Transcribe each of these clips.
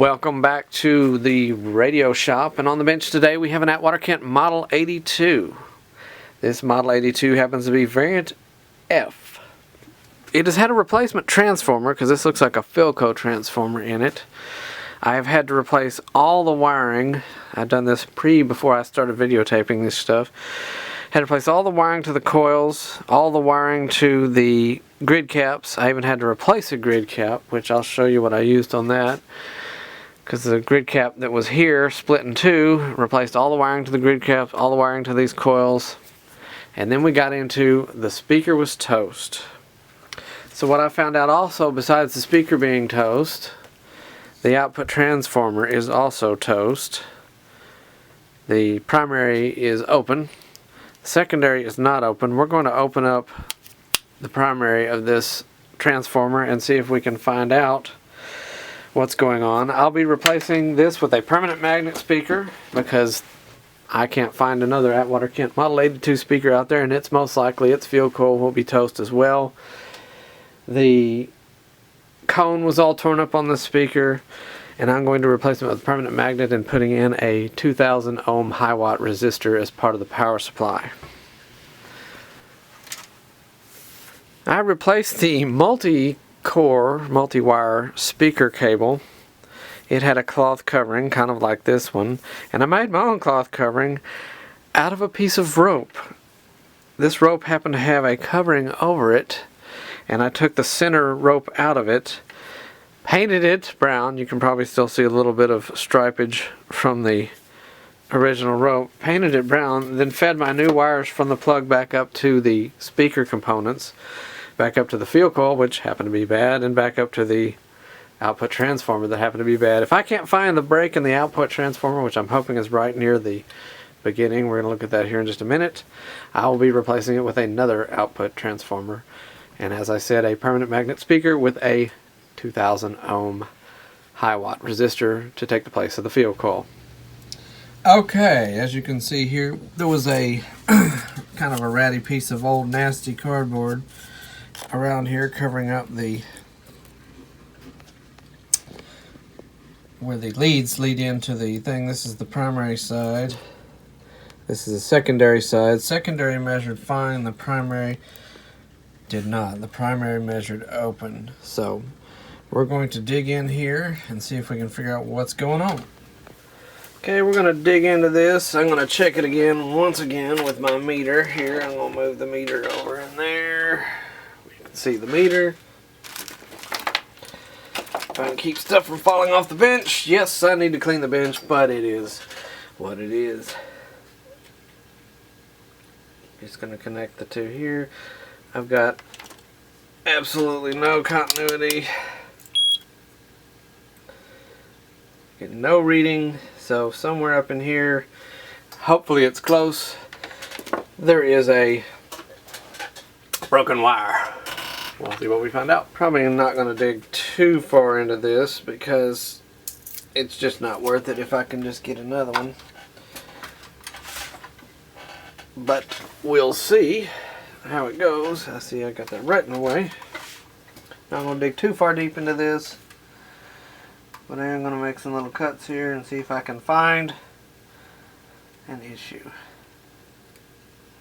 Welcome back to the radio shop, and on the bench today we have an Atwater Kent Model 82. This Model 82 happens to be variant F. It has had a replacement transformer because this looks like a Philco transformer in it. I have had to replace all the wiring. I've done this before I started videotaping this stuff. Had to replace all the wiring to the coils, all the wiring to the grid caps. I even had to replace a grid cap, which I'll show you what I used on that. Because the grid cap that was here split in two, replaced all the wiring to the grid caps, all the wiring to these coils, and then we got into the speaker was toast. So what I found out also, besides the speaker being toast, the output transformer is also toast. The primary is open. The secondary is not open. We're going to open up the primary of this transformer and see if we can find out what's going on. I'll be replacing this with a permanent magnet speaker because I can't find another Atwater Kent Model 82 speaker out there, and it's most likely its field coil will be toast as well. The cone was all torn up on the speaker, and I'm going to replace it with a permanent magnet and putting in a 2000 ohm high watt resistor as part of the power supply. I replaced the multi-wire speaker cable. It had a cloth covering, kind of like this one, and I made my own cloth covering out of a piece of rope. This rope happened to have a covering over it, and I took the center rope out of it, painted it brown. You can probably still see a little bit of stripage from the original rope. Painted it brown, then fed my new wires from the plug back up to the speaker components, back up to the field coil, which happened to be bad, and back up to the output transformer that happened to be bad. If I can't find the break in the output transformer, which I'm hoping is right near the beginning, we're going to look at that here in just a minute, I will be replacing it with another output transformer. And as I said, a permanent magnet speaker with a 2000 ohm high watt resistor to take the place of the field coil. Okay, as you can see here, there was a kind of a ratty piece of old nasty cardboard around here covering up where the leads lead into the thing. This is the primary side. This is the secondary side. Secondary measured fine, the primary did not. The primary measured open. So we're going to dig in here and see if we can figure out what's going on. Okay, we're going to dig into this. I'm going to check it again, once again, with my meter here. I'm going to move the meter over in there. You can see the meter. If I can keep stuff from falling off the bench. Yes, I need to clean the bench, but it is what it is. Just going to connect the two here. I've got absolutely no continuity. Get no reading, so somewhere up in here, hopefully it's close, there is a broken wire. We'll see what we find out. Probably not going to dig too far into this because it's just not worth it if I can just get another one. But we'll see how it goes. I see I got that right in the way. Not going to dig too far deep into this, but I am going to make some little cuts here and see if I can find an issue.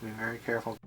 Be very careful.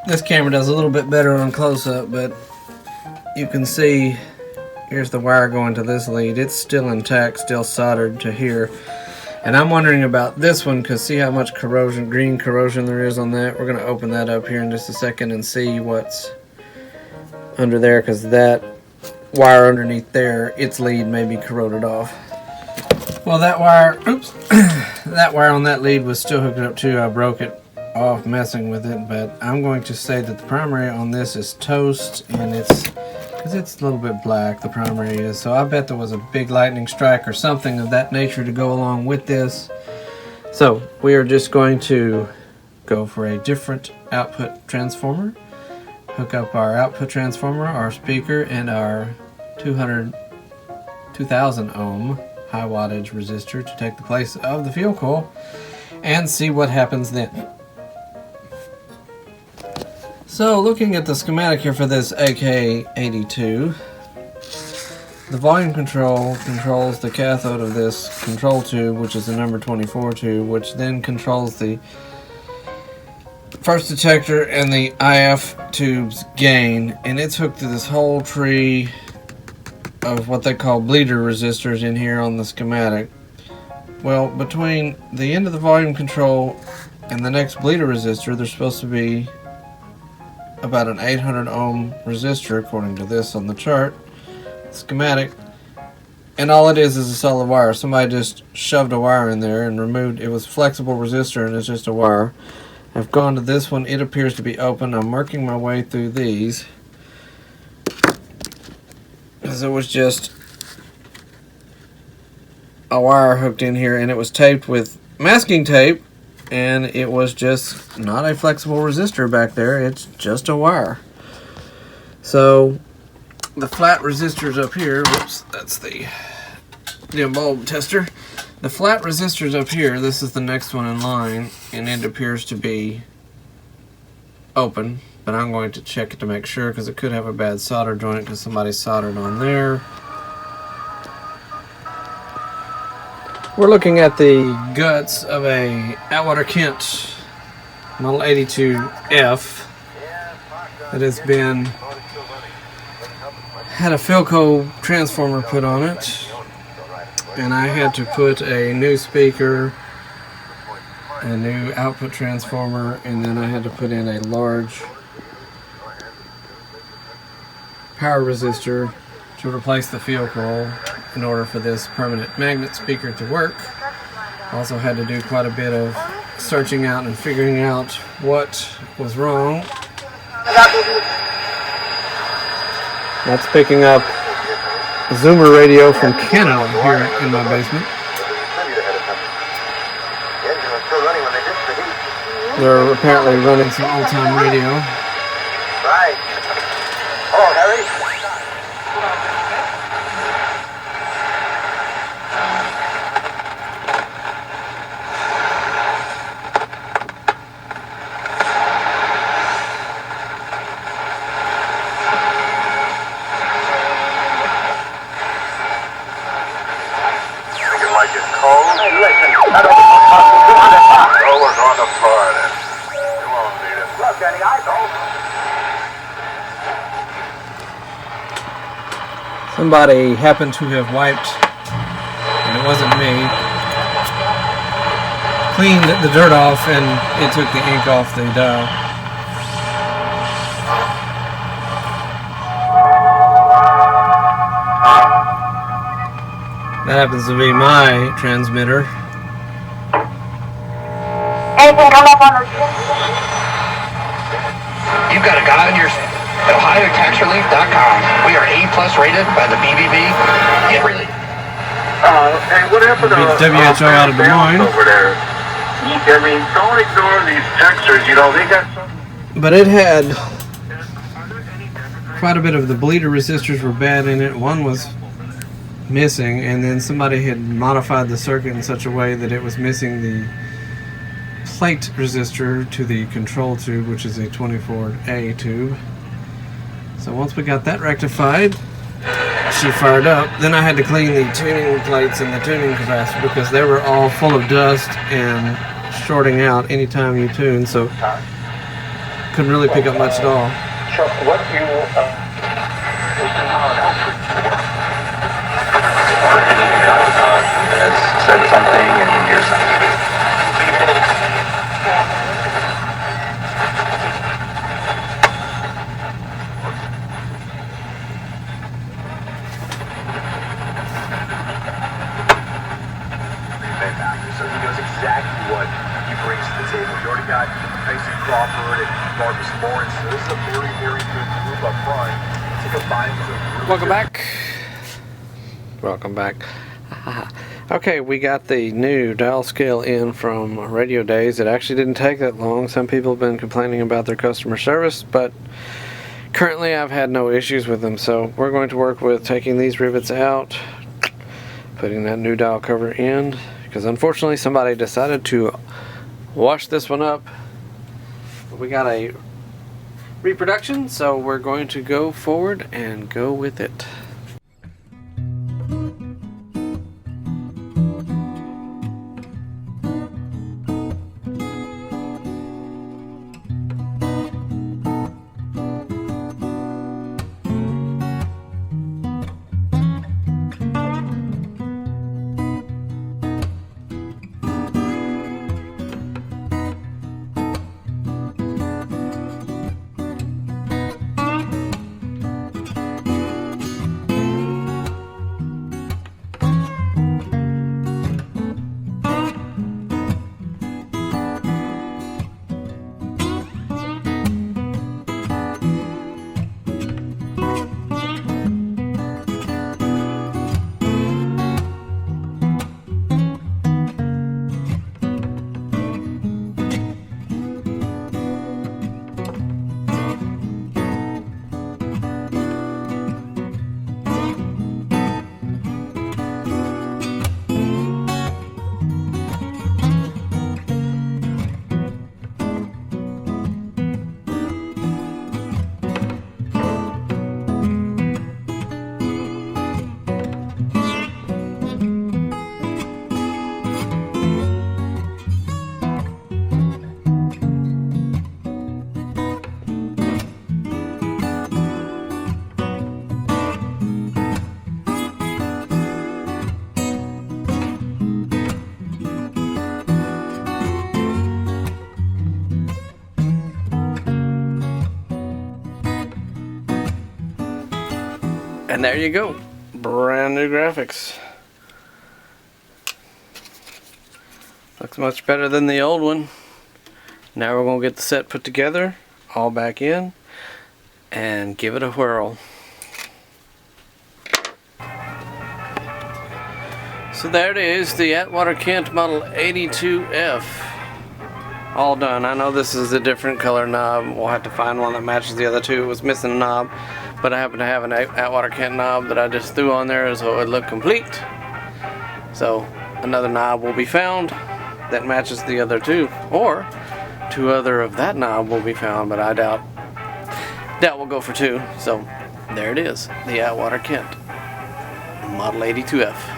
This camera does a little bit better on close-up, but you can see Here's the wire going to this lead. It's still intact, still soldered to here. And I'm wondering about this one, because see how much corrosion, green corrosion there is on that? We're going to open that up here in just a second and see what's under there, because that wire underneath there, its lead may be corroded off. Well, that wire, oops, that wire on that lead was still hooked up too. I broke it off messing with it, but I'm going to say that the primary on this is toast, and because it's a little bit black, the primary is, so I bet there was a big lightning strike or something of that nature to go along with this. So we are just going to go for a different output transformer, hook up our output transformer, our speaker, and our 2000 ohm high wattage resistor to take the place of the fuel coil, and see what happens then. So looking at the schematic here for this AK82, the volume control controls the cathode of this control tube, which is the number 24 tube, which then controls the first detector and the IF tube's gain, and it's hooked to this whole tree of what they call bleeder resistors in here on the schematic. Well, between the end of the volume control and the next bleeder resistor, there's supposed to be about an 800 ohm resistor according to this on the chart schematic, and all it is a solid wire. Somebody just shoved a wire in there and removed it. Was a flexible resistor and it's just a wire. I've gone to this one, it appears to be open. I'm working my way through these because it was just a wire hooked in here, and it was taped with masking tape, and it was just not a flexible resistor back there. It's just a wire. So the flat resistors up here, whoops, that's the dim bulb tester. The flat resistors up here, this is the next one in line, and it appears to be open, but I'm going to check it to make sure, because it could have a bad solder joint because somebody soldered on there. We're looking at the guts of a Atwater Kent Model 82F that has had a Philco transformer put on it, and I had to put a new speaker, a new output transformer, and then I had to put in a large power resistor to replace the fuel coil in order for this permanent magnet speaker to work. Also had to do quite a bit of searching out and figuring out what was wrong. That's picking up a Zoomer radio from Canada here in my basement. They're apparently running some old-time radio. Right. Oh, Harry. Somebody happened to have wiped, and it wasn't me, cleaned the dirt off, and it took the ink off the dial. That happens to be my transmitter. Anything come up on the... You've got a guy on your... OhioTaxRelief.com. We are A+ rated by the BBB. Get relief. Hey, what happened to WHO out of Des Moines over there? I mean, don't ignore these texters. You know, they got some. But it had quite a bit of the bleeder resistors were bad in it. One was missing, and then somebody had modified the circuit in such a way that it was missing the plate resistor to the control tube, which is a 24A tube. So once we got that rectified, she fired up. Then I had to clean the tuning plates and the tuning capacitor because they were all full of dust and shorting out anytime you tune, so couldn't really pick up much at all. Chuck, what you or anything else has said something and here's something. So he knows exactly what he brings to the table. You already got Tyson Crawford and Marcus Lawrence. So this is a very, very good group up front to combine with a really Welcome back. Welcome back. Okay, we got the new dial scale in from Radio Days. It actually didn't take that long. Some people have been complaining about their customer service, but currently I've had no issues with them. So we're going to work with taking these rivets out, putting that new dial cover in, because unfortunately somebody decided to wash this one up. We got a reproduction, so we're going to go forward and go with it. And there you go, brand new graphics. Looks much better than the old one. Now we're going to get the set put together, all back in, and give it a whirl. So there it is, the Atwater Kent Model 82F. All done. I know this is a different color knob. We'll have to find one that matches the other two. It was missing a knob, but I happen to have an Atwater Kent knob that I just threw on there so it would look complete. So another knob will be found that matches the other two, or two other of that knob will be found, but I doubt we'll go for two. So there it is, the Atwater Kent Model 82F.